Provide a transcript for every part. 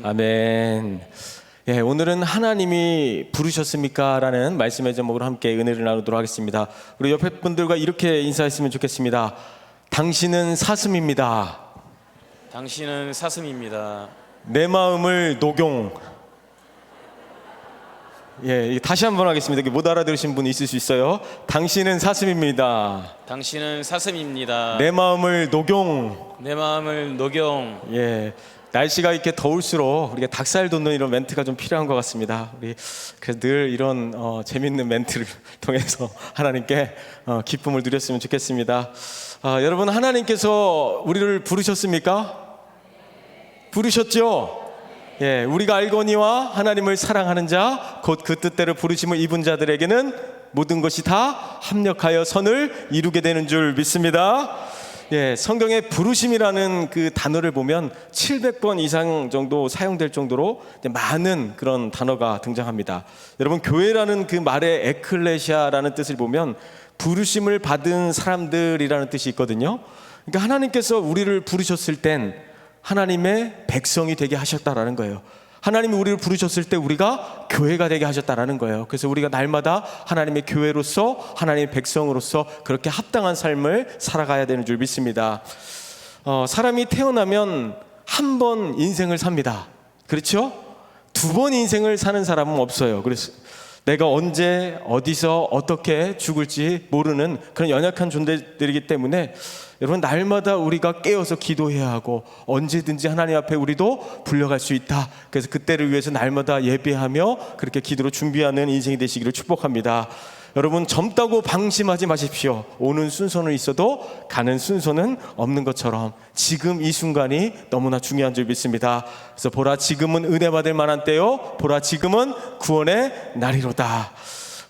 아멘. 아멘. 예, 오늘은 하나님이 부르셨습니까? 라는 말씀의 제목으로 함께 은혜를 나누도록 하겠습니다. 우리 옆에 분들과 이렇게 인사했으면 좋겠습니다. 당신은 사슴입니다. 당신은 사슴입니다. 내 마음을 녹용. 예, 다시 한번 하겠습니다. 못 알아들으신 분이 있을 수 있어요. 당신은 사슴입니다. 당신은 사슴입니다. 내 마음을 녹용. 내 마음을 녹용. 예, 날씨가 이렇게 더울수록 우리가 닭살 돋는 이런 멘트가 좀 필요한 것 같습니다. 우리 그래서 늘 이런 재밌는 멘트를 통해서 하나님께 기쁨을 누렸으면 좋겠습니다. 여러분, 하나님께서 우리를 부르셨습니까? 부르셨죠? 예, 우리가 알거니와 하나님을 사랑하는 자, 곧 그 뜻대로 부르심을 입은 자들에게는 모든 것이 다 합력하여 선을 이루게 되는 줄 믿습니다. 예, 성경에 부르심이라는 그 단어를 보면 700번 이상 정도 사용될 정도로 많은 그런 단어가 등장합니다. 여러분, 교회라는 그 말의 에클레시아라는 뜻을 보면 부르심을 받은 사람들이라는 뜻이 있거든요. 그러니까 하나님께서 우리를 부르셨을 땐 하나님의 백성이 되게 하셨다라는 거예요. 하나님이 우리를 부르셨을 때 우리가 교회가 되게 하셨다라는 거예요. 그래서 우리가 날마다 하나님의 교회로서, 하나님의 백성으로서 그렇게 합당한 삶을 살아가야 되는 줄 믿습니다. 사람이 태어나면 한 번 인생을 삽니다. 그렇죠? 두 번 인생을 사는 사람은 없어요. 그래서 내가 언제 어디서 어떻게 죽을지 모르는 그런 연약한 존재들이기 때문에 여러분, 날마다 우리가 깨어서 기도해야 하고 언제든지 하나님 앞에 우리도 불려갈 수 있다. 그래서 그때를 위해서 날마다 예배하며 그렇게 기도로 준비하는 인생이 되시기를 축복합니다. 여러분, 젊다고 방심하지 마십시오. 오는 순서는 있어도 가는 순서는 없는 것처럼 지금 이 순간이 너무나 중요한 줄 믿습니다. 그래서 보라, 지금은 은혜 받을 만한 때요, 보라, 지금은 구원의 날이로다.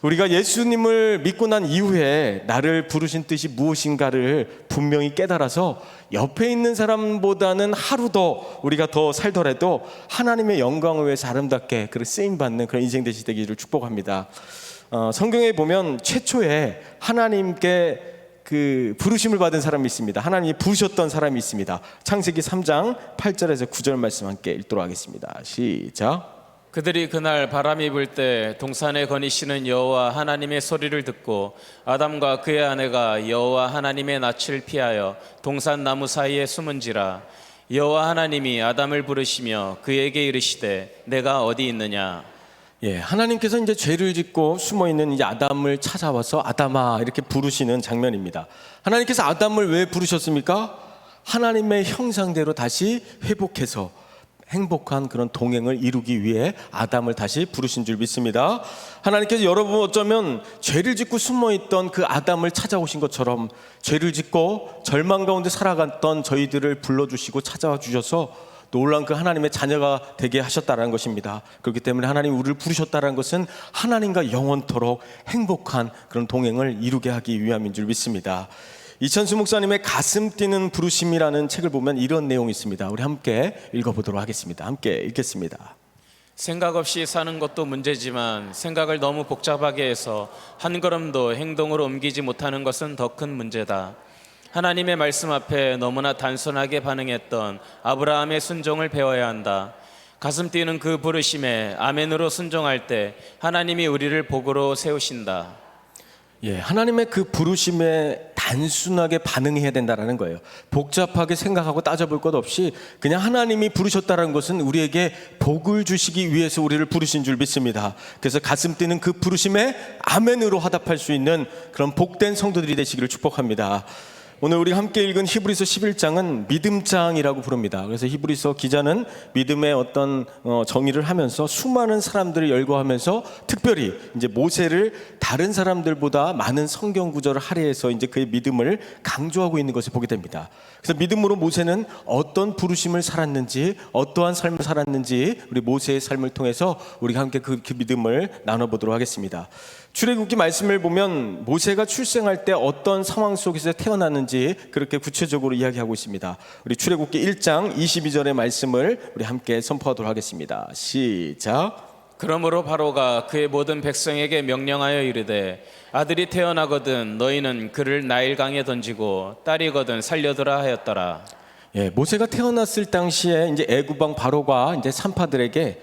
우리가 예수님을 믿고 난 이후에 나를 부르신 뜻이 무엇인가를 분명히 깨달아서 옆에 있는 사람보다는 하루 더 우리가 더 살더라도 하나님의 영광을 위해서 아름답게 그런 쓰임받는 그런 인생 되시기를 축복합니다. 성경에 보면 최초에 하나님께 그 부르심을 받은 사람이 있습니다. 하나님이 부르셨던 사람이 있습니다. 창세기 3장 8절에서 9절 말씀 함께 읽도록 하겠습니다. 시작. 그들이 그날 바람이 불 때 동산에 거니시는 여호와 하나님의 소리를 듣고 아담과 그의 아내가 여호와 하나님의 낯을 피하여 동산 나무 사이에 숨은지라. 여호와 하나님이 아담을 부르시며 그에게 이르시되 내가 어디 있느냐. 예, 하나님께서 이제 죄를 짓고 숨어 있는 이제 아담을 찾아와서 아담아 이렇게 부르시는 장면입니다. 하나님께서 아담을 왜 부르셨습니까? 하나님의 형상대로 다시 회복해서 행복한 그런 동행을 이루기 위해 아담을 다시 부르신 줄 믿습니다. 하나님께서 여러분 어쩌면 죄를 짓고 숨어있던 그 아담을 찾아오신 것처럼 죄를 짓고 절망 가운데 살아갔던 저희들을 불러주시고 찾아와 주셔서 놀라운 그 하나님의 자녀가 되게 하셨다는 것입니다. 그렇기 때문에 하나님 우리를 부르셨다는 것은 하나님과 영원토록 행복한 그런 동행을 이루게 하기 위함인 줄 믿습니다. 이천수 목사님의 가슴 뛰는 부르심이라는 책을 보면 이런 내용이 있습니다. 우리 함께 읽어보도록 하겠습니다. 함께 읽겠습니다. 생각 없이 사는 것도 문제지만 생각을 너무 복잡하게 해서 한 걸음도 행동으로 옮기지 못하는 것은 더 큰 문제다. 하나님의 말씀 앞에 너무나 단순하게 반응했던 아브라함의 순종을 배워야 한다. 가슴 뛰는 그 부르심에 아멘으로 순종할 때 하나님이 우리를 복으로 세우신다. 예, 하나님의 그 부르심에 단순하게 반응해야 된다는 거예요. 복잡하게 생각하고 따져볼 것 없이 그냥 하나님이 부르셨다는 것은 우리에게 복을 주시기 위해서 우리를 부르신 줄 믿습니다. 그래서 가슴 뛰는 그 부르심에 아멘으로 화답할 수 있는 그런 복된 성도들이 되시기를 축복합니다. 오늘 우리 함께 읽은 히브리서 11장은 믿음장이라고 부릅니다. 그래서 히브리서 기자는 믿음의 어떤 정의를 하면서 수많은 사람들을 열거하면서 특별히 이제 모세를 다른 사람들보다 많은 성경 구절을 할애해서 이제 그의 믿음을 강조하고 있는 것을 보게 됩니다. 그래서 믿음으로 모세는 어떤 부르심을 살았는지, 어떠한 삶을 살았는지 우리 모세의 삶을 통해서 우리가 함께 그 믿음을 나눠보도록 하겠습니다. 출애굽기 말씀을 보면 모세가 출생할 때 어떤 상황 속에서 태어났는지 그렇게 구체적으로 이야기하고 있습니다. 우리 출애굽기 1장 22절의 말씀을 우리 함께 선포하도록 하겠습니다. 시작. 그러므로 바로가 그의 모든 백성에게 명령하여 이르되 아들이 태어나거든 너희는 그를 나일강에 던지고 딸이거든 살려두라 하였더라. 모세가 태어났을 당시에 이제 애굽왕 바로가 이제 산파들에게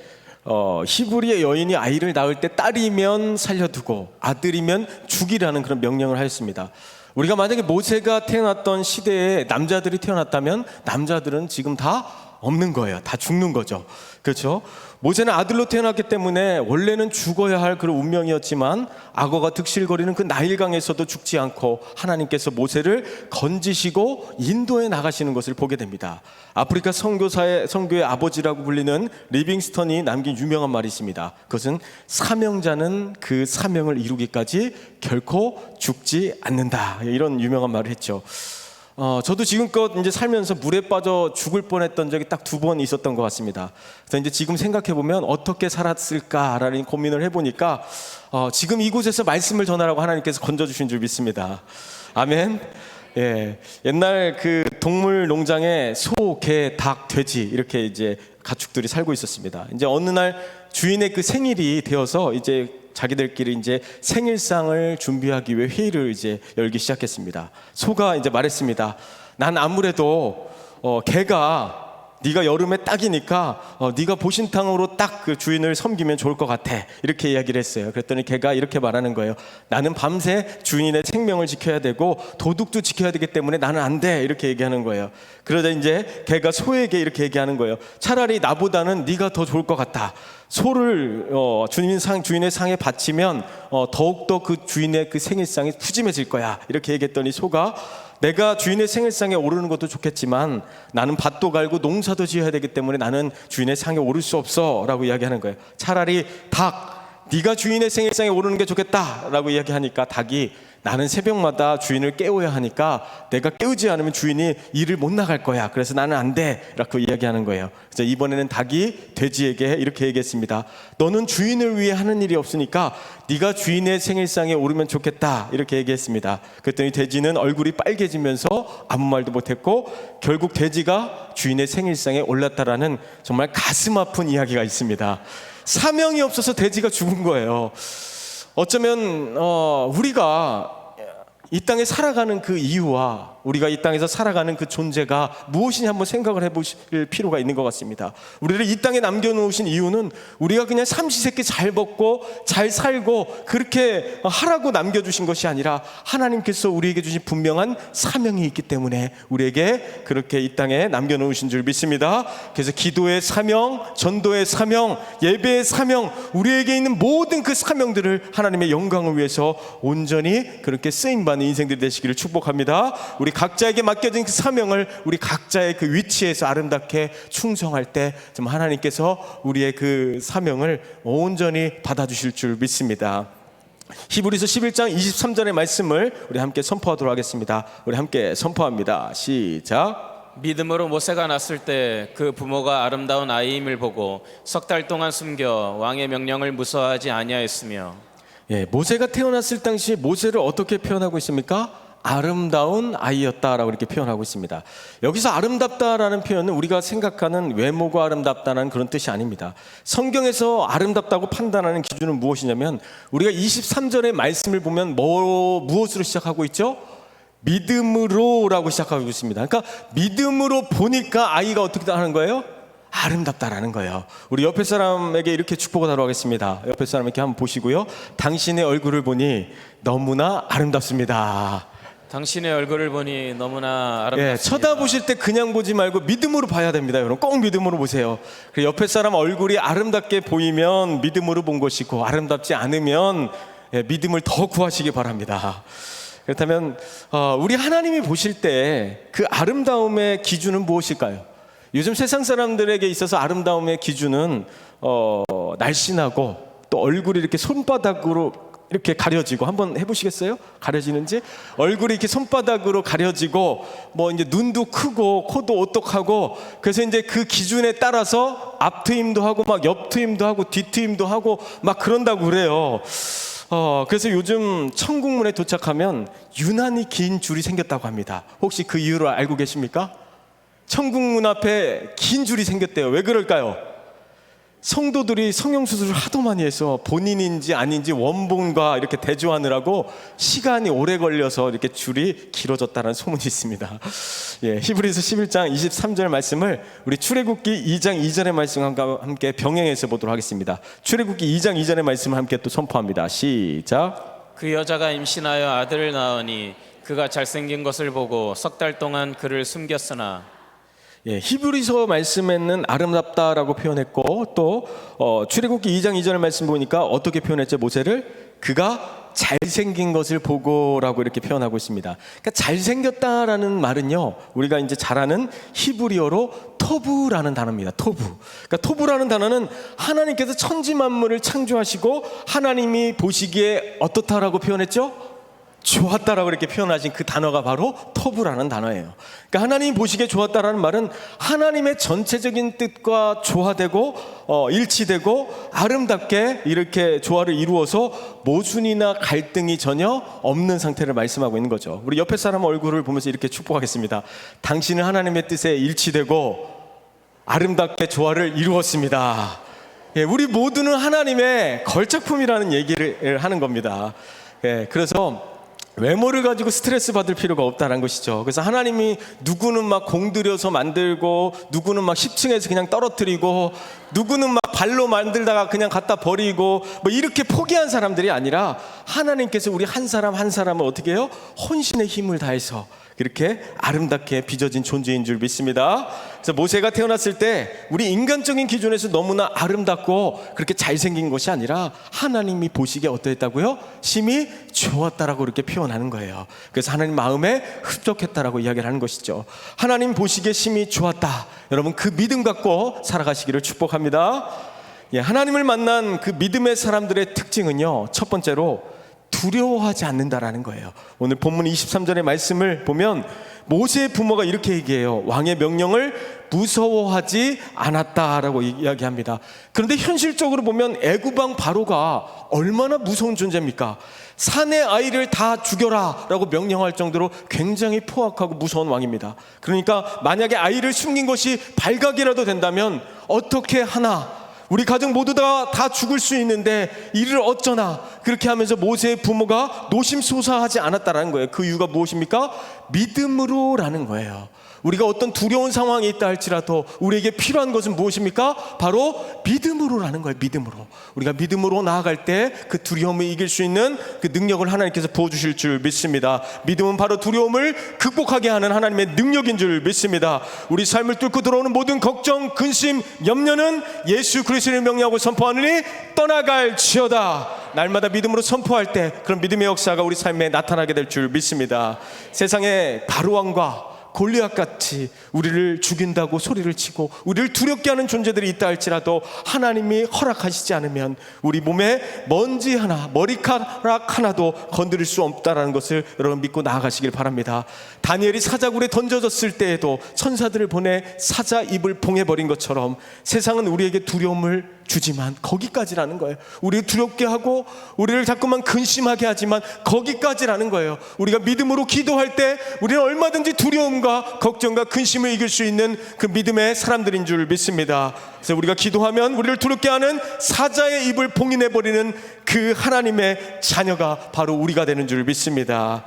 히브리의 여인이 아이를 낳을 때 딸이면 살려두고 아들이면 죽이라는 그런 명령을 하였습니다. 우리가 만약에 모세가 태어났던 시대에 남자들이 태어났다면 남자들은 지금 다 없는 거예요. 다 죽는 거죠. 그렇죠? 모세는 아들로 태어났기 때문에 원래는 죽어야 할 그런 운명이었지만 악어가 득실거리는 그 나일강에서도 죽지 않고 하나님께서 모세를 건지시고 인도에 나가시는 것을 보게 됩니다. 아프리카 선교의 아버지라고 불리는 리빙스턴이 남긴 유명한 말이 있습니다. 그것은 사명자는 그 사명을 이루기까지 결코 죽지 않는다. 이런 유명한 말을 했죠. 저도 지금껏 이제 살면서 물에 빠져 죽을 뻔했던 적이 딱 2번 있었던 것 같습니다. 그래서 이제 지금 생각해 보면 어떻게 살았을까라는 고민을 해보니까 지금 이곳에서 말씀을 전하라고 하나님께서 건져주신 줄 믿습니다. 아멘. 예, 옛날 그 동물 농장에 소, 개, 닭, 돼지 이렇게 이제 가축들이 살고 있었습니다. 이제 어느 날 주인의 그 생일이 되어서 이제 자기들끼리 이제 생일상을 준비하기 위해 회의를 이제 열기 시작했습니다. 소가 이제 말했습니다. 난 아무래도 개가 네가 여름에 딱이니까 네가 보신탕으로 딱 그 주인을 섬기면 좋을 것 같아. 이렇게 이야기를 했어요. 그랬더니 개가 이렇게 말하는 거예요. 나는 밤새 주인의 생명을 지켜야 되고 도둑도 지켜야 되기 때문에 나는 안 돼. 이렇게 얘기하는 거예요. 그러자 이제 개가 소에게 이렇게 얘기하는 거예요. 차라리 나보다는 네가 더 좋을 것 같다. 소를 주인의 상에 바치면 더욱더 그 주인의 그 생일상이 푸짐해질 거야. 이렇게 얘기했더니 소가 내가 주인의 생일상에 오르는 것도 좋겠지만 나는 밭도 갈고 농사도 지어야 되기 때문에 나는 주인의 상에 오를 수 없어 라고 이야기하는 거예요. 차라리 닭, 네가 주인의 생일상에 오르는 게 좋겠다 라고 이야기하니까 닭이 나는 새벽마다 주인을 깨워야 하니까 내가 깨우지 않으면 주인이 일을 못 나갈 거야. 그래서 나는 안 돼 라고 이야기하는 거예요. 그래서 이번에는 닭이 돼지에게 이렇게 얘기했습니다. 너는 주인을 위해 하는 일이 없으니까 네가 주인의 생일상에 오르면 좋겠다. 이렇게 얘기했습니다. 그랬더니 돼지는 얼굴이 빨개지면서 아무 말도 못했고 결국 돼지가 주인의 생일상에 올랐다라는 정말 가슴 아픈 이야기가 있습니다. 사명이 없어서 돼지가 죽은 거예요. 어쩌면 우리가 이 땅에 살아가는 그 이유와 우리가 이 땅에서 살아가는 그 존재가 무엇이냐 한번 생각을 해보실 필요가 있는 것 같습니다. 우리를 이 땅에 남겨놓으신 이유는 우리가 그냥 삼시세끼 잘 먹고 잘 살고 그렇게 하라고 남겨주신 것이 아니라 하나님께서 우리에게 주신 분명한 사명이 있기 때문에 우리에게 그렇게 이 땅에 남겨놓으신 줄 믿습니다. 그래서 기도의 사명, 전도의 사명, 예배의 사명, 우리에게 있는 모든 그 사명들을 하나님의 영광을 위해서 온전히 그렇게 쓰임받는 인생들이 되시기를 축복합니다. 우리 각자에게 맡겨진 그 사명을 우리 각자의 그 위치에서 아름답게 충성할 때 좀 하나님께서 우리의 그 사명을 온전히 받아주실 줄 믿습니다. 히브리서 11장 23절의 말씀을 우리 함께 선포하도록 하겠습니다. 우리 함께 선포합니다. 시작. 믿음으로 모세가 낳았을 때 그 부모가 아름다운 아이임을 보고 석 달 동안 숨겨 왕의 명령을 무서워하지 아니하였으며. 모세가 태어났을 당시 모세를 어떻게 표현하고 있습니까? 아름다운 아이였다라고 이렇게 표현하고 있습니다. 여기서 아름답다라는 표현은 우리가 생각하는 외모가 아름답다는 그런 뜻이 아닙니다. 성경에서 아름답다고 판단하는 기준은 무엇이냐면 우리가 23절의 말씀을 보면 무엇으로 시작하고 있죠? 믿음으로라고 시작하고 있습니다. 그러니까 믿음으로 보니까 아이가 어떻게 하는 거예요? 아름답다라는 거예요. 우리 옆에 사람에게 이렇게 축복을 하러 가겠습니다. 옆에 사람에게 한번 보시고요. 당신의 얼굴을 보니 너무나 아름답습니다. 당신의 얼굴을 보니 너무나 아름답습니다. 쳐다보실 때 그냥 보지 말고 믿음으로 봐야 됩니다. 여러분 꼭 믿음으로 보세요. 그리고 옆에 사람 얼굴이 아름답게 보이면 믿음으로 본 것이고 아름답지 않으면 믿음을 더 구하시기 바랍니다. 그렇다면 우리 하나님이 보실 때 그 아름다움의 기준은 무엇일까요? 요즘 세상 사람들에게 있어서 아름다움의 기준은 날씬하고 또 얼굴이 이렇게 손바닥으로 이렇게 가려지고 한번 해보시겠어요? 가려지는지? 얼굴이 이렇게 손바닥으로 가려지고 뭐 이제 눈도 크고 코도 오똑하고 그래서 이제 그 기준에 따라서 앞트임도 하고 막 옆트임도 하고 뒤트임도 하고 막 그런다고 그래요. 그래서 요즘 천국문에 도착하면 유난히 긴 줄이 생겼다고 합니다. 혹시 그 이유를 알고 계십니까? 천국문 앞에 긴 줄이 생겼대요. 왜 그럴까요? 성도들이 성형수술을 하도 많이 해서 본인인지 아닌지 원본과 이렇게 대조하느라고 시간이 오래 걸려서 이렇게 줄이 길어졌다는 소문이 있습니다. 예, 히브리서 11장 23절 말씀을 우리 출애굽기 2장 2절의 말씀과 함께 병행해서 보도록 하겠습니다. 출애굽기 2장 2절의 말씀을 함께 또 선포합니다. 시작. 그 여자가 임신하여 아들을 낳으니 그가 잘생긴 것을 보고 석 달 동안 그를 숨겼으나. 예, 히브리서 말씀에는 아름답다라고 표현했고 또 출애굽기 2장 2절 말씀 보니까 어떻게 표현했죠? 모세를 그가 잘생긴 것을 보고라고 이렇게 표현하고 있습니다. 그러니까 잘생겼다라는 말은요, 우리가 이제 잘 아는 히브리어로 토부라는 단어입니다. 토부. 그러니까 토부라는 단어는 하나님께서 천지 만물을 창조하시고 하나님이 보시기에 어떻다라고 표현했죠? 좋았다라고 이렇게 표현하신 그 단어가 바로 토부라는 단어예요. 그러니까 하나님이 보시기에 좋았다라는 말은 하나님의 전체적인 뜻과 조화되고 일치되고 아름답게 이렇게 조화를 이루어서 모순이나 갈등이 전혀 없는 상태를 말씀하고 있는 거죠. 우리 옆에 사람 얼굴을 보면서 이렇게 축복하겠습니다. 당신은 하나님의 뜻에 일치되고 아름답게 조화를 이루었습니다. 예, 우리 모두는 하나님의 걸작품이라는 얘기를 하는 겁니다. 예, 그래서 외모를 가지고 스트레스 받을 필요가 없다는 것이죠. 그래서 하나님이 누구는 막 공들여서 만들고 누구는 막 10층에서 그냥 떨어뜨리고 누구는 막 발로 만들다가 그냥 갖다 버리고 뭐 이렇게 포기한 사람들이 아니라 하나님께서 우리 한 사람 한 사람을 어떻게 해요? 혼신의 힘을 다해서 이렇게 아름답게 빚어진 존재인 줄 믿습니다. 그래서 모세가 태어났을 때 우리 인간적인 기준에서 너무나 아름답고 그렇게 잘생긴 것이 아니라 하나님이 보시기에 어떠했다고요? 심히 좋았다라고 이렇게 표현하는 거예요. 그래서 하나님 마음에 흡족했다라고 이야기를 하는 것이죠. 하나님 보시기에 심히 좋았다. 여러분 그 믿음 갖고 살아가시기를 축복합니다. 예, 하나님을 만난 그 믿음의 사람들의 특징은요, 첫 번째로 두려워하지 않는다라는 거예요. 오늘 본문 23절의 말씀을 보면 모세의 부모가 이렇게 얘기해요. 왕의 명령을 무서워하지 않았다라고 이야기합니다. 그런데 현실적으로 보면 애굽왕 바로가 얼마나 무서운 존재입니까? 산의 아이를 다 죽여라 라고 명령할 정도로 굉장히 포악하고 무서운 왕입니다. 그러니까 만약에 아이를 숨긴 것이 발각이라도 된다면 어떻게 하나, 우리 가족 모두 다 죽을 수 있는데 이를 어쩌나, 그렇게 하면서 모세의 부모가 노심초사하지 않았다라는 거예요. 그 이유가 무엇입니까? 믿음으로라는 거예요. 우리가 어떤 두려운 상황이 있다 할지라도 우리에게 필요한 것은 무엇입니까? 바로 믿음으로라는 거예요. 믿음으로. 우리가 믿음으로 나아갈 때 그 두려움을 이길 수 있는 그 능력을 하나님께서 부어주실 줄 믿습니다. 믿음은 바로 두려움을 극복하게 하는 하나님의 능력인 줄 믿습니다. 우리 삶을 뚫고 들어오는 모든 걱정, 근심, 염려는 예수 그리스도를 명령하고 선포하느니 떠나갈지어다. 날마다 믿음으로 선포할 때 그런 믿음의 역사가 우리 삶에 나타나게 될 줄 믿습니다. 세상에 바로왕과 골리앗같이 우리를 죽인다고 소리를 치고 우리를 두렵게 하는 존재들이 있다 할지라도 하나님이 허락하시지 않으면 우리 몸에 먼지 하나, 머리카락 하나도 건드릴 수 없다라는 것을 여러분 믿고 나아가시길 바랍니다. 다니엘이 사자굴에 던져졌을 때에도 천사들을 보내 사자 입을 봉해버린 것처럼 세상은 우리에게 두려움을 주지만 거기까지라는 거예요. 우리를 두렵게 하고 우리를 자꾸만 근심하게 하지만 거기까지라는 거예요. 우리가 믿음으로 기도할 때 우리는 얼마든지 두려움과 걱정과 근심을 이길 수 있는 그 믿음의 사람들인 줄 믿습니다. 그래서 우리가 기도하면 우리를 두렵게 하는 사자의 입을 봉인해버리는 그 하나님의 자녀가 바로 우리가 되는 줄 믿습니다.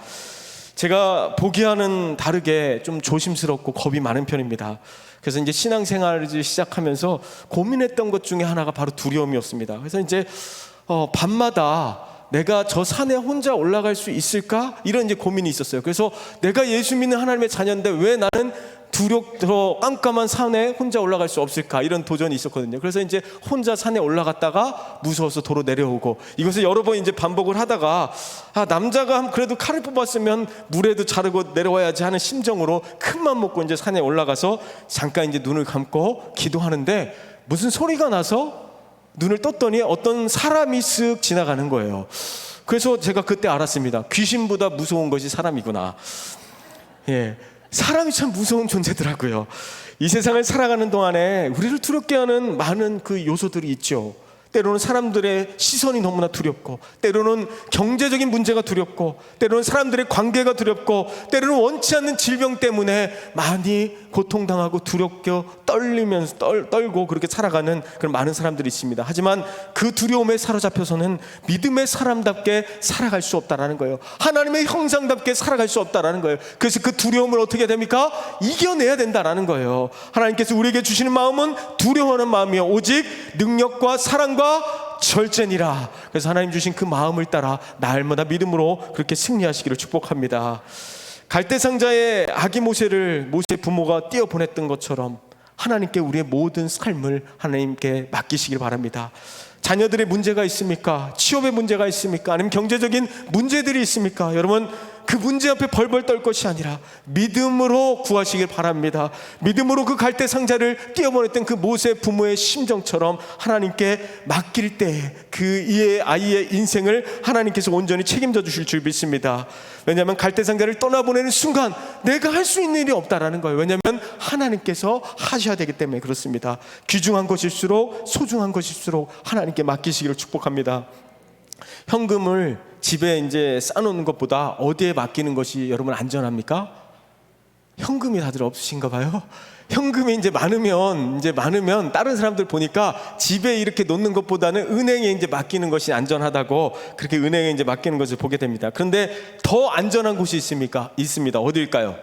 제가 보기와는 다르게 좀 조심스럽고 겁이 많은 편입니다. 그래서 이제 신앙생활을 시작하면서 고민했던 것 중에 하나가 바로 두려움이었습니다. 그래서 이제 밤마다 내가 저 산에 혼자 올라갈 수 있을까? 이런 이제 고민이 있었어요. 그래서 내가 예수 믿는 하나님의 자녀인데 왜 나는 두렵고 깜깜한 산에 혼자 올라갈 수 없을까? 이런 도전이 있었거든요. 그래서 이제 혼자 산에 올라갔다가 무서워서 도로 내려오고, 이것을 여러 번 이제 반복을 하다가 남자가 그래도 칼을 뽑았으면 물에도 자르고 내려와야지 하는 심정으로 큰맘 먹고 이제 산에 올라가서 잠깐 이제 눈을 감고 기도하는데 무슨 소리가 나서 눈을 떴더니 어떤 사람이 쓱 지나가는 거예요. 그래서 제가 그때 알았습니다. 귀신보다 무서운 것이 사람이구나. 예, 사람이 참 무서운 존재더라고요. 이 세상을 살아가는 동안에 우리를 두렵게 하는 많은 그 요소들이 있죠. 때로는 사람들의 시선이 너무나 두렵고, 때로는 경제적인 문제가 두렵고, 때로는 사람들의 관계가 두렵고, 때로는 원치 않는 질병 때문에 많이 고통당하고 두렵게 떨리면서 떨고 그렇게 살아가는 그런 많은 사람들이 있습니다. 하지만 그 두려움에 사로잡혀서는 믿음의 사람답게 살아갈 수 없다라는 거예요. 하나님의 형상답게 살아갈 수 없다라는 거예요. 그래서 그 두려움을 어떻게 해야 됩니까? 이겨내야 된다라는 거예요. 하나님께서 우리에게 주시는 마음은 두려워하는 마음이요, 오직 능력과 사랑과 절제니라. 그래서 하나님 주신 그 마음을 따라 날마다 믿음으로 그렇게 승리하시기를 축복합니다. 갈대상자의 아기 모세 부모가 띄어보냈던 것처럼 하나님께 우리의 모든 삶을 하나님께 맡기시길 바랍니다. 자녀들의 문제가 있습니까? 취업의 문제가 있습니까? 아니면 경제적인 문제들이 있습니까? 여러분, 그 문제 앞에 벌벌 떨 것이 아니라 믿음으로 구하시길 바랍니다. 믿음으로 그 갈대 상자를 띄어보냈던 그 모세 부모의 심정처럼 하나님께 맡길 때 그 이의 아이의 인생을 하나님께서 온전히 책임져 주실 줄 믿습니다. 왜냐하면 갈대 상자를 떠나보내는 순간 내가 할 수 있는 일이 없다라는 거예요. 왜냐하면 하나님께서 하셔야 되기 때문에 그렇습니다. 귀중한 것일수록 소중한 것일수록 하나님께 맡기시기를 축복합니다. 현금을 집에 이제 쌓아놓는 것보다 어디에 맡기는 것이 여러분 안전합니까? 현금이 다들 없으신가 봐요. 현금이 이제 많으면 다른 사람들 보니까 집에 이렇게 놓는 것보다는 은행에 이제 맡기는 것이 안전하다고 그렇게 은행에 이제 맡기는 것을 보게 됩니다. 그런데 더 안전한 곳이 있습니까? 있습니다. 어디일까요?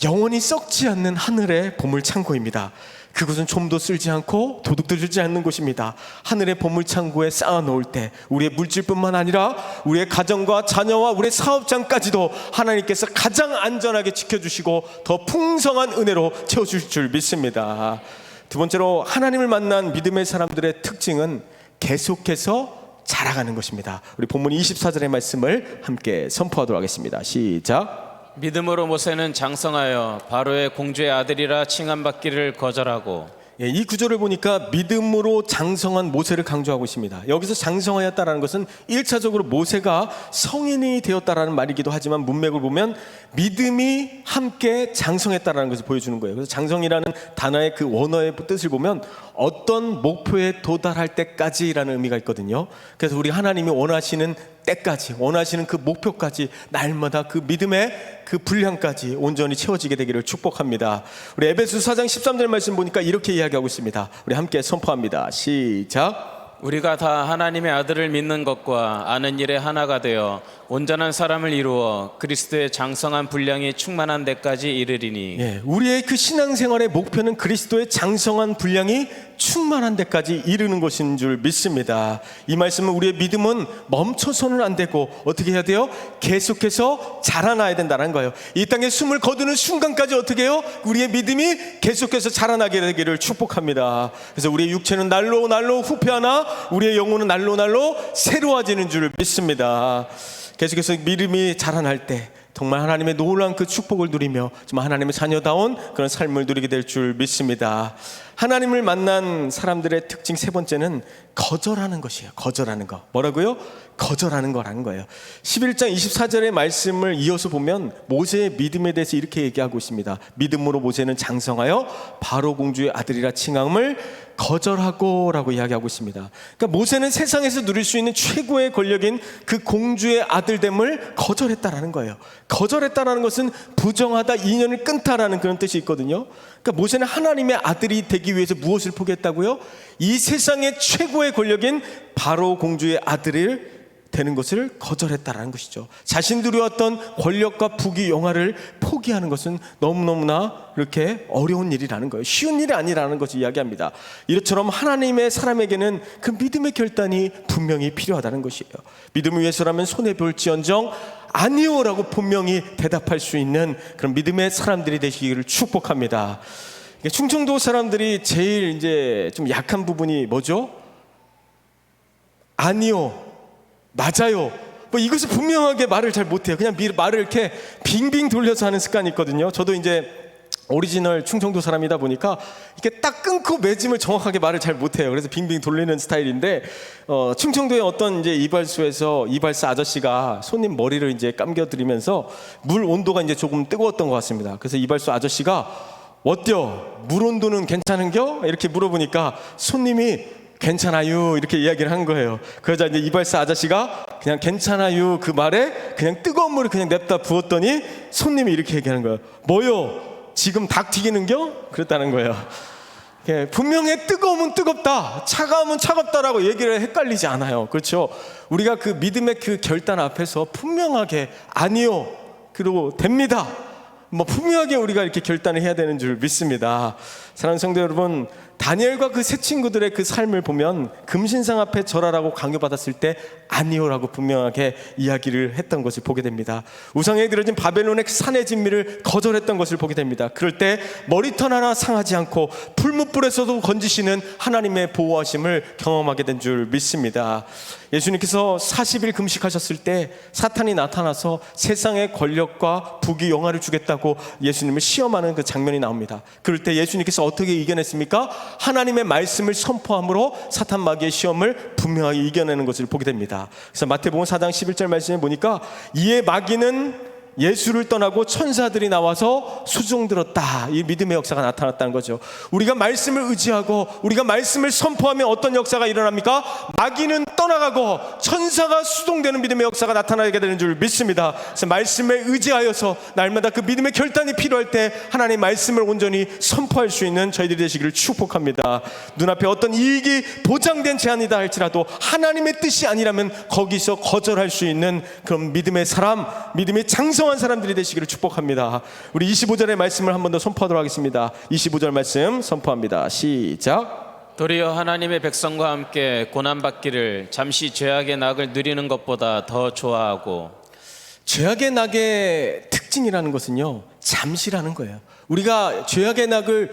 영원히 썩지 않는 하늘의 보물 창고입니다. 그곳은 좀도 쓸지 않고 도둑도 들지 않는 곳입니다. 하늘의 보물 창고에 쌓아 놓을 때 우리의 물질뿐만 아니라 우리의 가정과 자녀와 우리의 사업장까지도 하나님께서 가장 안전하게 지켜주시고 더 풍성한 은혜로 채워주실 줄 믿습니다. 두 번째로, 하나님을 만난 믿음의 사람들의 특징은 계속해서 자라가는 것입니다. 우리 본문 24절의 말씀을 함께 선포하도록 하겠습니다. 시작. 믿음으로 모세는 장성하여 바로의 공주의 아들이라 칭함받기를 거절하고. 이 구절을 보니까 믿음으로 장성한 모세를 강조하고 있습니다. 여기서 장성하였다라는 것은 1차적으로 모세가 성인이 되었다라는 말이기도 하지만 문맥을 보면 믿음이 함께 장성했다라는 것을 보여주는 거예요. 그래서 장성이라는 단어의 그 원어의 뜻을 보면 어떤 목표에 도달할 때까지라는 의미가 있거든요. 그래서 우리 하나님이 원하시는 때까지, 원하시는 그 목표까지 날마다 그 믿음의 그 분량까지 온전히 채워지게 되기를 축복합니다. 우리 에베소 4장 13절 말씀 보니까 이렇게 이야기하고 있습니다. 우리 함께 선포합니다. 시작. 우리가 다 하나님의 아들을 믿는 것과 아는 일에 하나가 되어 온전한 사람을 이루어 그리스도의 장성한 분량이 충만한 데까지 이르리니. 우리의 그 신앙생활의 목표는 그리스도의 장성한 분량이 충만한 데까지 이르는 것인 줄 믿습니다. 이 말씀은 우리의 믿음은 멈춰서는 안 되고 어떻게 해야 돼요? 계속해서 자라나야 된다는 거예요. 이 땅에 숨을 거두는 순간까지 어떻게 해요? 우리의 믿음이 계속해서 자라나게 되기를 축복합니다. 그래서 우리의 육체는 날로 후패하나 우리의 영혼은 날로 새로워지는 줄 믿습니다. 계속해서 믿음이 자라날 때 정말 하나님의 놀라운 그 축복을 누리며 정말 하나님의 자녀다운 그런 삶을 누리게 될 줄 믿습니다. 하나님을 만난 사람들의 특징 세 번째는 거절하는 것이에요. 거절하는 거. 뭐라고요? 거절하는 거라는 거예요. 11장 24절의 말씀을 이어서 보면 모세의 믿음에 대해서 이렇게 얘기하고 있습니다. 믿음으로 모세는 장성하여 바로 공주의 아들이라 칭함을 거절하고 라고 이야기하고 있습니다. 그러니까 모세는 세상에서 누릴 수 있는 최고의 권력인 그 공주의 아들됨을 거절했다라는 거예요. 거절했다라는 것은 부정하다, 인연을 끊다라는 그런 뜻이 있거든요. 그러니까 모세는 하나님의 아들이 되기 위해서 무엇을 포기했다고요? 이 세상의 최고의 권력인 바로 공주의 아들을 되는 것을 거절했다라는 것이죠. 자신 누려왔던 권력과 부귀 영화를 포기하는 것은 너무너무나 이렇게 어려운 일이라는 거예요. 쉬운 일이 아니라는 것을 이야기합니다. 이처럼 하나님의 사람에게는 그 믿음의 결단이 분명히 필요하다는 것이에요. 믿음을 위해서라면 손해볼지언정 아니오라고 분명히 대답할 수 있는 그런 믿음의 사람들이 되시기를 축복합니다. 충청도 사람들이 제일 이제 좀 약한 부분이 뭐죠? 아니요, 맞아요, 뭐 이것을 분명하게 말을 잘 못해요. 그냥 말을 이렇게 빙빙 돌려서 하는 습관이 있거든요. 저도 이제 오리지널 충청도 사람이다 보니까 이렇게 딱 끊고 매짐을 정확하게 말을 잘 못해요. 그래서 빙빙 돌리는 스타일인데 충청도의 어떤 이제 이발사 아저씨가 손님 머리를 이제 감겨드리면서 물 온도가 이제 조금 뜨거웠던 것 같습니다. 그래서 이발소 아저씨가 어때요? 물 온도는 괜찮은겨? 이렇게 물어보니까 손님이 괜찮아요 이렇게 이야기를 한 거예요. 그러자 이제 이발사 아저씨가 그냥 괜찮아요 그 말에 그냥 뜨거운 물을 그냥 냅다 부었더니 손님이 이렇게 얘기하는 거예요. 뭐요? 지금 닭 튀기는겨? 그랬다는 거예요. 분명히 뜨거우면 뜨겁다, 차가우면 차갑다라고 얘기를 헷갈리지 않아요. 그렇죠? 우리가 그 믿음의 그 결단 앞에서 분명하게 아니요, 그리고 됩니다, 뭐 분명하게 우리가 이렇게 결단을 해야 되는 줄 믿습니다. 사랑하는 성도 여러분, 다니엘과 그 세 친구들의 그 삶을 보면 금신상 앞에 절하라고 강요받았을 때 아니요라고 분명하게 이야기를 했던 것을 보게 됩니다. 우상에 들어진 바벨론의 산의 진미를 거절했던 것을 보게 됩니다. 그럴 때 머리털 하나 상하지 않고 풀무불에서도 건지시는 하나님의 보호하심을 경험하게 된 줄 믿습니다. 예수님께서 40일 금식하셨을 때 사탄이 나타나서 세상의 권력과 부귀 영화를 주겠다고 예수님을 시험하는 그 장면이 나옵니다. 그럴 때 예수님께서 어떻게 이겨냈습니까? 하나님의 말씀을 선포함으로 사탄 마귀의 시험을 분명하게 이겨내는 것을 보게 됩니다. 그래서 마태복음 4장 11절 말씀에 보니까 이에 마귀는 예수를 떠나고 천사들이 나와서 수종들었다. 이 믿음의 역사가 나타났다는 거죠. 우리가 말씀을 의지하고 우리가 말씀을 선포하면 어떤 역사가 일어납니까? 마귀는 떠나가고 천사가 수종되는 믿음의 역사가 나타나게 되는 줄 믿습니다. 그래서 말씀에 의지하여서 날마다 그 믿음의 결단이 필요할 때 하나님의 말씀을 온전히 선포할 수 있는 저희들이 되시기를 축복합니다. 눈앞에 어떤 이익이 보장된 제안이다 할지라도 하나님의 뜻이 아니라면 거기서 거절할 수 있는 그런 믿음의 사람, 믿음의 장성한 사람들이 되시기를 축복합니다. 우리 25절의 말씀을 한 번 더 선포하도록 하겠습니다. 25절 말씀 선포합니다. 시작. 도리어 하나님의 백성과 함께 고난받기를 잠시 죄악의 낙을 누리는 것보다 더 좋아하고. 죄악의 낙의 특징이라는 것은요, 잠시라는 거예요. 우리가 죄악의 낙을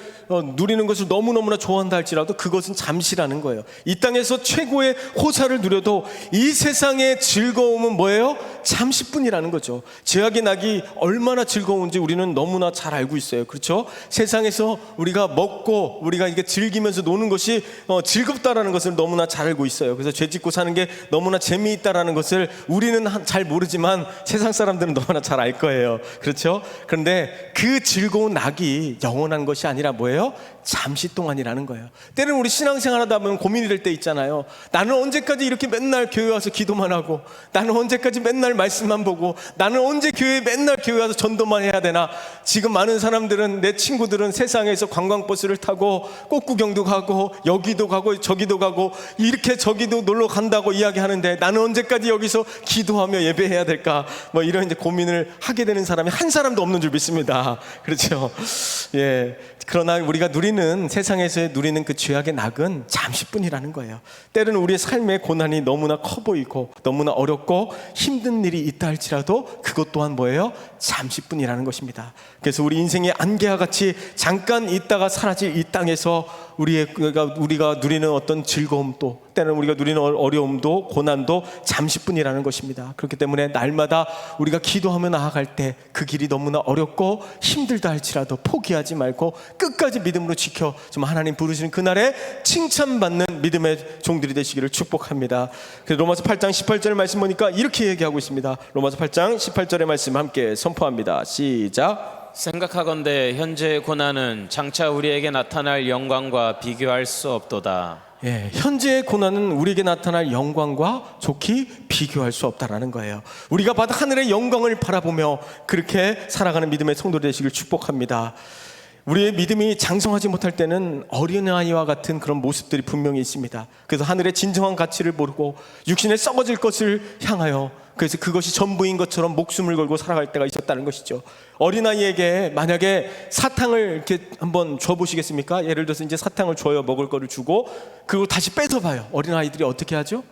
누리는 것을 너무너무나 좋아한다 할지라도 그것은 잠시라는 거예요. 이 땅에서 최고의 호사를 누려도 이 세상의 즐거움은 뭐예요? 잠시뿐이라는 거죠. 죄악의 낙이 얼마나 즐거운지 우리는 너무나 잘 알고 있어요. 그렇죠? 세상에서 우리가 먹고 우리가 이게 즐기면서 노는 것이 즐겁다라는 것을 너무나 잘 알고 있어요. 그래서 죄 짓고 사는 게 너무나 재미있다라는 것을 우리는 잘 모르지만 세상 사람들은 너무나 잘 알 거예요. 그렇죠? 그런데 그 즐거운 낙이 영원한 것이 아니라 뭐예요? 잠시 동안이라는 거예요. 때로는 우리 신앙생활 하다 보면 고민이 될 때 있잖아요. 나는 언제까지 이렇게 맨날 교회 와서 기도만 하고, 나는 언제까지 맨날 말씀만 보고, 나는 언제 맨날 교회 와서 전도만 해야 되나. 지금 많은 사람들은, 내 친구들은 세상에서 관광버스를 타고 꽃구경도 가고 여기도 가고 저기도 가고 이렇게 저기도 놀러 간다고 이야기하는데 나는 언제까지 여기서 기도하며 예배해야 될까, 뭐 이런 이제 고민을 하게 되는 사람이 한 사람도 없는 줄 믿습니다. 그렇죠? 예. 그러나 우리가 누리는, 세상에서 누리는 그 죄악의 낙은 잠시뿐이라는 거예요. 때로는 우리의 삶의 고난이 너무나 커 보이고 너무나 어렵고 힘든 일이 있다 할지라도 그것 또한 뭐예요? 잠시뿐이라는 것입니다. 그래서 우리 인생의 안개와 같이 잠깐 있다가 사라질 이 땅에서 우리가 누리는 어떤 즐거움도, 때로는 우리가 누리는 어려움도 고난도 잠시뿐이라는 것입니다. 그렇기 때문에 날마다 우리가 기도하며 나아갈 때 그 길이 너무나 어렵고 힘들다 할지라도 포기하지 말고 끝까지 믿음으로 지켜 좀 하나님 부르시는 그날에 칭찬받는 믿음의 종들이 되시기를 축복합니다. 그래서 로마서 8장 18절의 말씀 보니까 이렇게 얘기하고 있습니다. 로마서 8장 18절의 말씀 함께 선포합니다. 시작. 생각하건대 현재의 고난은 장차 우리에게 나타날 영광과 비교할 수 없도다. 예, 현재의 고난은 우리에게 나타날 영광과 좋게 비교할 수 없다라는 거예요. 우리가 받은 하늘의 영광을 바라보며 그렇게 살아가는 믿음의 성도 되시길 축복합니다. 우리의 믿음이 장성하지 못할 때는 어린아이와 같은 그런 모습들이 분명히 있습니다. 그래서 하늘의 진정한 가치를 모르고 육신에 썩어질 것을 향하여, 그래서 그것이 전부인 것처럼 목숨을 걸고 살아갈 때가 있었다는 것이죠. 어린아이에게 만약에 사탕을 이렇게 한번 줘보시겠습니까? 예를 들어서 이제 사탕을 줘요. 먹을 거를 주고 그걸 다시 뺏어봐요. 어린아이들이 어떻게 하죠?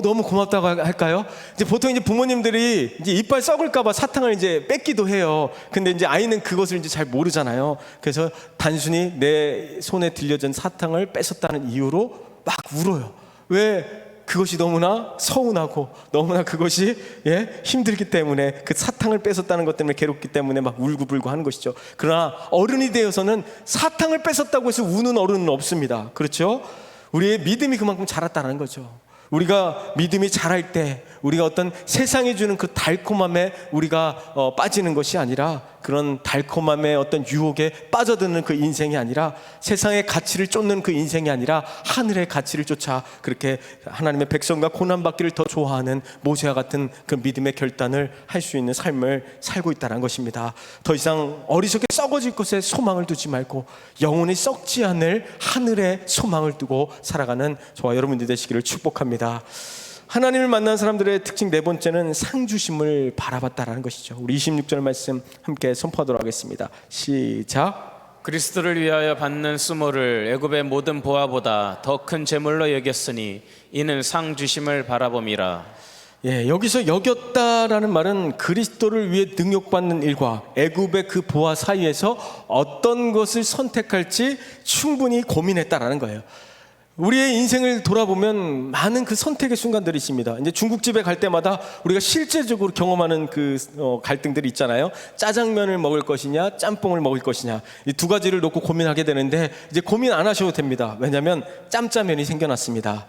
너무 고맙다고 할까요? 이제 보통 이제 부모님들이 이제 이빨 썩을까봐 사탕을 이제 뺏기도 해요. 근데 이제 아이는 그것을 이제 잘 모르잖아요. 그래서 단순히 내 손에 들려진 사탕을 뺏었다는 이유로 막 울어요. 왜? 그것이 너무나 서운하고 너무나 그것이 힘들기 때문에, 그 사탕을 뺏었다는 것 때문에 괴롭기 때문에 막 울고불고 하는 것이죠. 그러나 어른이 되어서는 사탕을 뺏었다고 해서 우는 어른은 없습니다. 그렇죠? 우리의 믿음이 그만큼 자랐다는 거죠. 우리가 믿음이 자랄 때 우리가 어떤 세상이 주는 그 달콤함에 우리가 빠지는 것이 아니라 그런 달콤함의 어떤 유혹에 빠져드는 그 인생이 아니라, 세상의 가치를 쫓는 그 인생이 아니라 하늘의 가치를 쫓아 그렇게 하나님의 백성과 고난받기를 더 좋아하는 모세와 같은 그 믿음의 결단을 할 수 있는 삶을 살고 있다는 것입니다. 더 이상 어리석게 썩어질 것에 소망을 두지 말고 영원히 썩지 않을 하늘의 소망을 두고 살아가는 저와 여러분들이 되시기를 축복합니다. 하나님을 만난 사람들의 특징 네 번째는 상주심을 바라봤다라는 것이죠. 우리 26절 말씀 함께 선포하도록 하겠습니다. 시작. 그리스도를 위하여 받는 수모를 애굽의 모든 보화보다 더 큰 재물로 여겼으니 이는 상 주심을 바라봄이라. 예, 여기서 여겼다라는 말은 그리스도를 위해 능욕받는 일과 애굽의 그 보화 사이에서 어떤 것을 선택할지 충분히 고민했다라는 거예요. 우리의 인생을 돌아보면 많은 그 선택의 순간들이 있습니다. 이제 중국집에 갈 때마다 우리가 실제적으로 경험하는 그 갈등들이 있잖아요. 짜장면을 먹을 것이냐, 짬뽕을 먹을 것이냐, 이 두 가지를 놓고 고민하게 되는데 이제 고민 안 하셔도 됩니다. 왜냐하면 짬짜면이 생겨났습니다.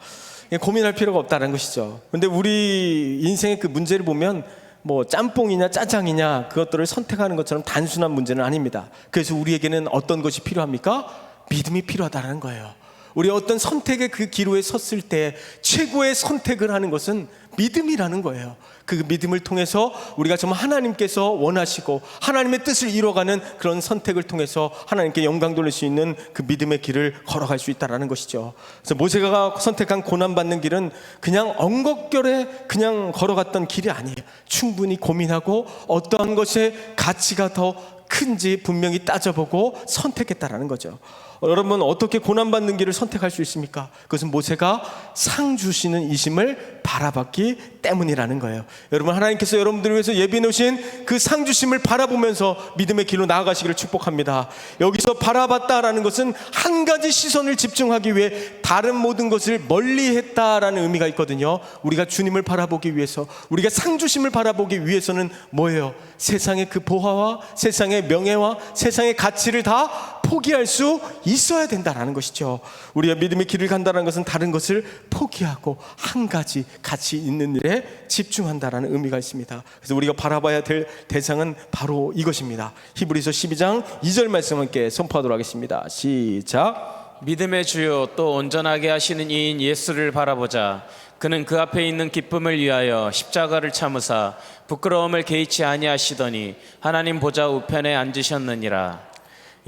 고민할 필요가 없다는 것이죠. 근데 우리 인생의 그 문제를 보면 뭐 짬뽕이냐 짜장이냐 그것들을 선택하는 것처럼 단순한 문제는 아닙니다. 그래서 우리에게는 어떤 것이 필요합니까? 믿음이 필요하다는 거예요. 우리 어떤 선택의 그 기로에 섰을 때 최고의 선택을 하는 것은 믿음이라는 거예요. 그 믿음을 통해서 우리가 정말 하나님께서 원하시고 하나님의 뜻을 이뤄가는 그런 선택을 통해서 하나님께 영광 돌릴 수 있는 그 믿음의 길을 걸어갈 수 있다는 것이죠. 그래서 모세가 선택한 고난받는 길은 그냥 엉겁결에 그냥 걸어갔던 길이 아니에요. 충분히 고민하고 어떠한 것의 가치가 더 큰지 분명히 따져보고 선택했다라는 거죠. 여러분, 어떻게 고난받는 길을 선택할 수 있습니까? 그것은 모세가 상 주시는 이심을 바라봤기 때문이라는 거예요. 여러분, 하나님께서 여러분들을 위해서 예비해 놓으신 그 상 주심을 바라보면서 믿음의 길로 나아가시기를 축복합니다. 여기서 바라봤다라는 것은 한 가지 시선을 집중하기 위해 다른 모든 것을 멀리했다라는 의미가 있거든요. 우리가 주님을 바라보기 위해서, 우리가 상 주심을 바라보기 위해서는 뭐예요? 세상의 그 보화와 세상의 명예와 세상의 가치를 다 포기할 수 있어야 된다는 것이죠. 우리가 믿음의 길을 간다는 것은 다른 것을 포기하고 한 가지 가치 있는 일에 집중한다는 의미가 있습니다. 그래서 우리가 바라봐야 될 대상은 바로 이것입니다. 히브리서 12장 2절 말씀 함께 선포하도록 하겠습니다. 시작. 믿음의 주요 또 온전하게 하시는 이인 예수를 바라보자. 그는 그 앞에 있는 기쁨을 위하여 십자가를 참으사 부끄러움을 개의치 아니하시더니 하나님 보좌 우편에 앉으셨느니라.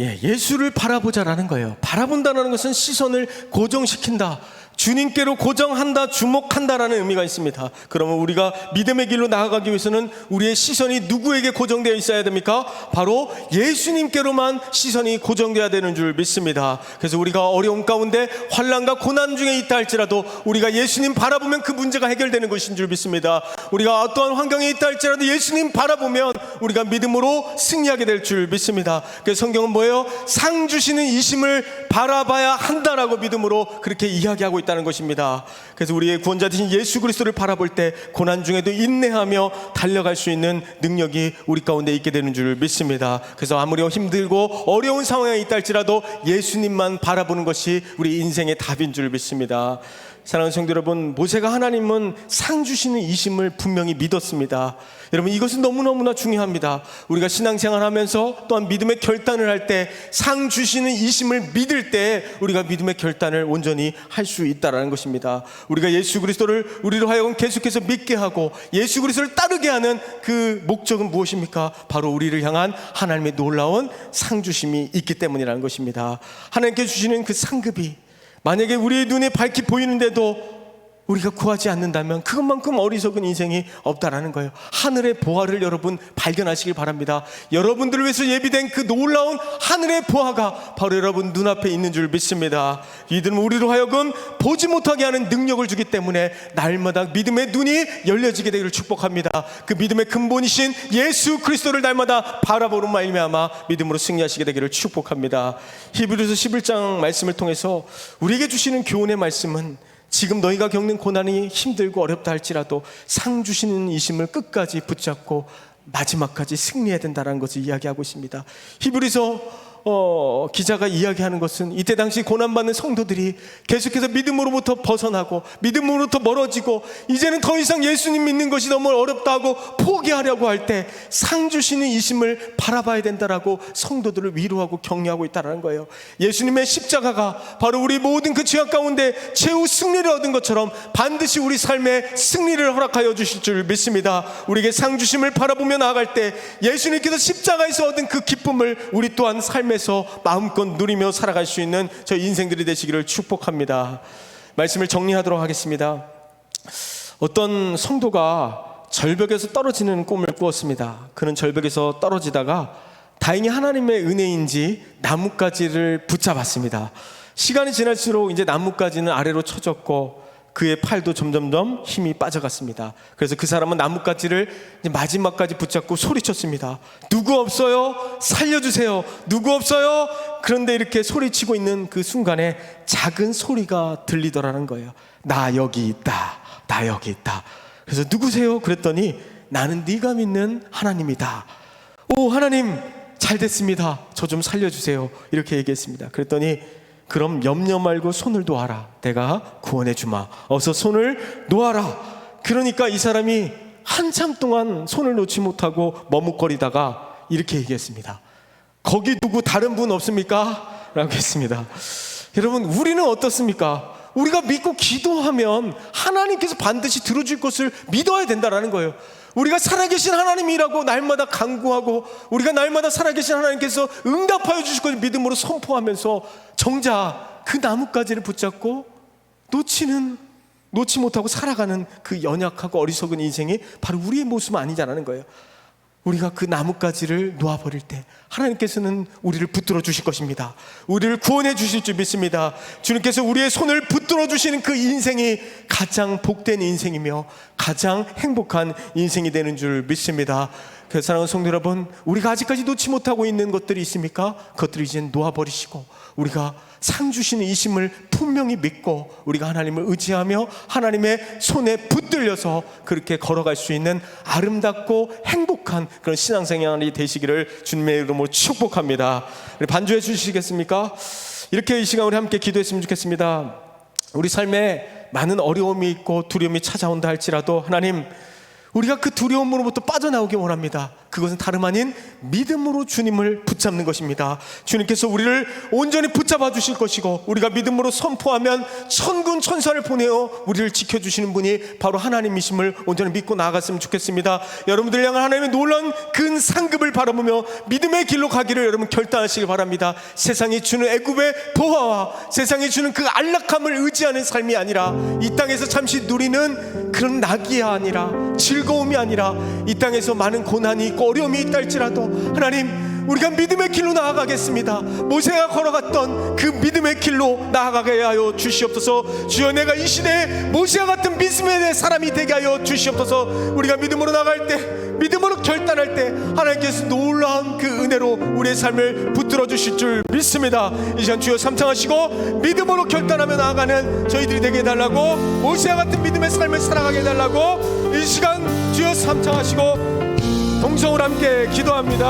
예, 예수를 바라보자라는 거예요. 바라본다는 것은 시선을 고정시킨다, 주님께로 고정한다, 주목한다라는 의미가 있습니다. 그러면 우리가 믿음의 길로 나아가기 위해서는 우리의 시선이 누구에게 고정되어 있어야 됩니까? 바로 예수님께로만 시선이 고정되어야 되는 줄 믿습니다. 그래서 우리가 어려움 가운데 환난과 고난 중에 있다 할지라도 우리가 예수님 바라보면 그 문제가 해결되는 것인 줄 믿습니다. 우리가 어떠한 환경에 있다 할지라도 예수님 바라보면 우리가 믿음으로 승리하게 될 줄 믿습니다. 그래서 성경은 뭐예요? 상 주시는 이심을 바라봐야 한다라고 믿음으로 그렇게 이야기하고 있다는 것입니다. 그래서 우리의 구원자 되신 예수 그리스도를 바라볼 때 고난 중에도 인내하며 달려갈 수 있는 능력이 우리 가운데 있게 되는 줄 믿습니다. 그래서 아무리 힘들고 어려운 상황에 있다 할지라도 예수님만 바라보는 것이 우리 인생의 답인 줄 믿습니다. 사랑하는 성도 여러분, 모세가 하나님은 상 주시는 이심을 분명히 믿었습니다. 여러분, 이것은 너무너무나 중요합니다. 우리가 신앙생활 하면서 또한 믿음의 결단을 할 때 상 주시는 이심을 믿을 때 우리가 믿음의 결단을 온전히 할 수 있다는 것입니다. 우리가 예수 그리스도를 우리로 하여금 계속해서 믿게 하고 예수 그리스도를 따르게 하는 그 목적은 무엇입니까? 바로 우리를 향한 하나님의 놀라운 상 주심이 있기 때문이라는 것입니다. 하나님께 주시는 그 상급이 만약에 우리의 눈에 밝히 보이는데도 우리가 구하지 않는다면 그것만큼 어리석은 인생이 없다라는 거예요. 하늘의 보화를 여러분 발견하시길 바랍니다. 여러분들을 위해서 예비된 그 놀라운 하늘의 보화가 바로 여러분 눈앞에 있는 줄 믿습니다. 이들은 우리로 하여금 보지 못하게 하는 능력을 주기 때문에 날마다 믿음의 눈이 열려지게 되기를 축복합니다. 그 믿음의 근본이신 예수 그리스도를 날마다 바라보는 말미암아 믿음으로 승리하시게 되기를 축복합니다. 히브리서 11장 말씀을 통해서 우리에게 주시는 교훈의 말씀은 지금 너희가 겪는 고난이 힘들고 어렵다 할지라도 상 주시는 이심을 끝까지 붙잡고 마지막까지 승리해야 된다는 것을 이야기하고 있습니다. 히브리서 기자가 이야기하는 것은 이때 당시 고난받는 성도들이 계속해서 믿음으로부터 벗어나고 믿음으로부터 멀어지고 이제는 더 이상 예수님 믿는 것이 너무 어렵다고 포기하려고 할 때 상 주시는 이심을 바라봐야 된다라고 성도들을 위로하고 격려하고 있다는 거예요. 예수님의 십자가가 바로 우리 모든 그 죄악 가운데 최후 승리를 얻은 것처럼 반드시 우리 삶에 승리를 허락하여 주실 줄 믿습니다. 우리에게 상 주심을 바라보며 나아갈 때 예수님께서 십자가에서 얻은 그 기쁨을 우리 또한 삶에서 마음껏 누리며 살아갈 수 있는 저희 인생들이 되시기를 축복합니다. 말씀을 정리하도록 하겠습니다. 어떤 성도가 절벽에서 떨어지는 꿈을 꾸었습니다. 그는 절벽에서 떨어지다가 다행히 하나님의 은혜인지 나뭇가지를 붙잡았습니다. 시간이 지날수록 이제 나뭇가지는 아래로 쳐졌고 그의 팔도 점점점 힘이 빠져갔습니다. 그래서 그 사람은 나뭇가지를 이제 마지막까지 붙잡고 소리쳤습니다. 누구 없어요? 살려주세요. 누구 없어요? 그런데 이렇게 소리치고 있는 그 순간에 작은 소리가 들리더라는 거예요. 나 여기 있다. 나 여기 있다. 그래서 누구세요? 그랬더니 나는 네가 믿는 하나님이다. 오, 하나님 잘 됐습니다. 저 좀 살려주세요. 이렇게 얘기했습니다. 그랬더니 그럼 염려 말고 손을 놓아라. 내가 구원해 주마. 어서 손을 놓아라. 그러니까 이 사람이 한참 동안 손을 놓지 못하고 머뭇거리다가 이렇게 얘기했습니다. 거기 누구 다른 분 없습니까? 라고 했습니다. 여러분, 우리는 어떻습니까? 우리가 믿고 기도하면 하나님께서 반드시 들어줄 것을 믿어야 된다라는 거예요. 우리가 살아계신 하나님이라고 날마다 간구하고 우리가 날마다 살아계신 하나님께서 응답하여 주실 것을 믿음으로 선포하면서 정작 그 나뭇가지를 붙잡고 놓지 못하고 살아가는 그 연약하고 어리석은 인생이 바로 우리의 모습 아니냐라는 거예요. 우리가 그 나뭇가지를 놓아버릴 때 하나님께서는 우리를 붙들어 주실 것입니다. 우리를 구원해 주실 줄 믿습니다. 주님께서 우리의 손을 붙들어 주시는 그 인생이 가장 복된 인생이며 가장 행복한 인생이 되는 줄 믿습니다. 그래서 사랑하는 성도 여러분, 우리가 아직까지 놓지 못하고 있는 것들이 있습니까? 그것들을 이제 놓아버리시고 우리가 상 주시는 이심을 분명히 믿고 우리가 하나님을 의지하며 하나님의 손에 붙들려서 그렇게 걸어갈 수 있는 아름답고 행복한 그런 신앙생활이 되시기를 주님의 이름으로 축복합니다. 반주해 주시겠습니까? 이렇게 이 시간 우리 함께 기도했으면 좋겠습니다. 우리 삶에 많은 어려움이 있고 두려움이 찾아온다 할지라도 하나님, 우리가 그 두려움으로부터 빠져나오기 원합니다. 그것은 다름 아닌 믿음으로 주님을 붙잡는 것입니다. 주님께서 우리를 온전히 붙잡아 주실 것이고 우리가 믿음으로 선포하면 천군 천사를 보내어 우리를 지켜주시는 분이 바로 하나님이심을 온전히 믿고 나아갔으면 좋겠습니다. 여러분들 향한 하나님의 놀라운 근 상급을 바라보며 믿음의 길로 가기를 여러분 결단하시기 바랍니다. 세상이 주는 애굽의 보화와 세상이 주는 그 안락함을 의지하는 삶이 아니라 이 땅에서 잠시 누리는 그런 낙이 아니라 즐거움이 아니라 이 땅에서 많은 고난이 있고 어려움이 있다 할지라도 하나님, 우리가 믿음의 길로 나아가겠습니다. 모세가 걸어갔던 그 믿음의 길로 나아가게 하여 주시옵소서. 주여, 내가 이 시대에 모세와 같은 믿음의 사람이 되게 하여 주시옵소서. 우리가 믿음으로 나갈 때, 믿음으로 결단할 때 하나님께서 놀라운 그 은혜로 우리의 삶을 붙들어 주실 줄 믿습니다. 이 시간 주여 삼창하시고 믿음으로 결단하며 나아가는 저희들이 되게 해달라고, 모세와 같은 믿음의 삶을 살아가게 해달라고 이 시간 주여 삼창하시고 동성으로 함께 기도합니다.